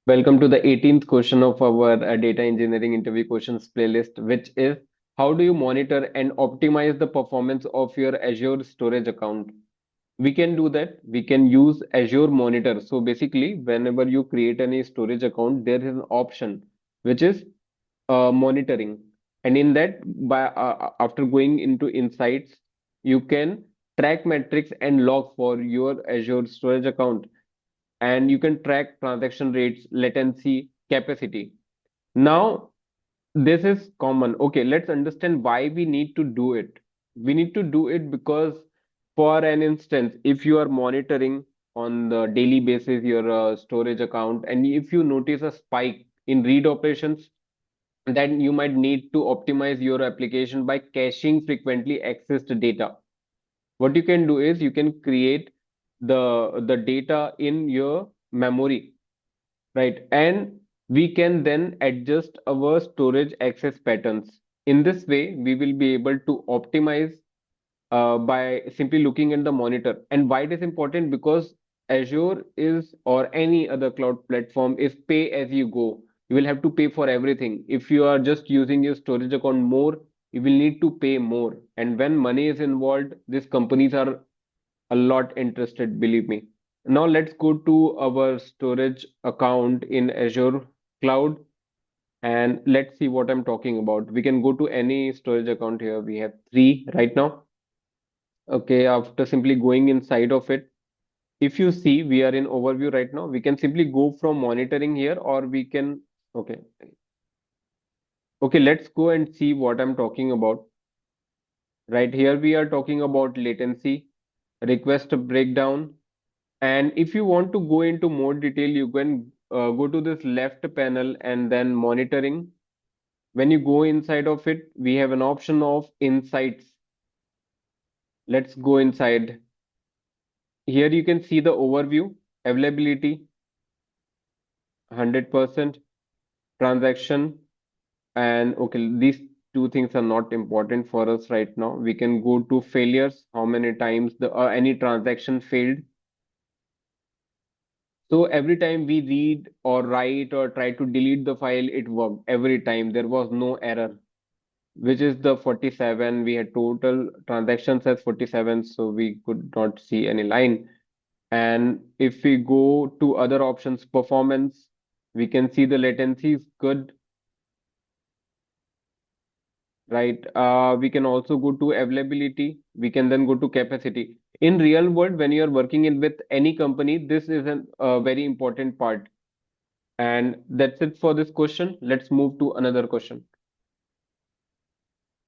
Welcome to the 18th question of our data engineering interview questions playlist, which is how do you monitor and optimize the performance of your Azure storage account? We can do that. We can use Azure Monitor. So basically, whenever you create any storage account, there is an option which is monitoring. And in that, by after going into insights, you can track metrics and log for your Azure storage account, and you can track transaction rates, latency, capacity. Now, this is common. Okay, let's understand why we need to do it. We need to do it because, for an instance, if you are monitoring on the daily basis your storage account, and if you notice a spike in read operations, then you might need to optimize your application by caching frequently accessed data. What you can do is you can create the data in your memory, right? And we can then adjust our storage access patterns. In this way, we will be able to optimize by simply looking at the monitor. And why it is important? Because Azure is, or any other cloud platform, is pay as you go. You will have to pay for everything. If you are just using your storage account more, you will need to pay more. And when money is involved, these companies are a lot interested, believe me. Now let's go to our storage account in Azure Cloud, and let's see what I'm talking about. We can go to any storage account here. We have three right now. Okay, after simply going inside of it, if you see, we are in overview right now. We can simply go from monitoring here, or we can, okay. Okay, let's go and see what I'm talking about. Right here, we are talking about latency, request breakdown. And if you want to go into more detail, you can go to this left panel and then monitoring. When you go inside of it, we have an option of insights. Let's go inside. Here you can see the overview, availability, 100%, transaction, and okay, these two things are not important for us right now. We can go to failures, how many times the any transaction failed. So every time we read or write or try to delete the file, it worked every time. There was no error, which is the 47. We had total transactions as 47, so we could not see any line. And if we go to other options, performance, we can see the latency is good, right? We can also go to availability. We can then go to capacity. In real world, when you are working in with any company, this is a very important part. And that's it for this question. Let's move to another question.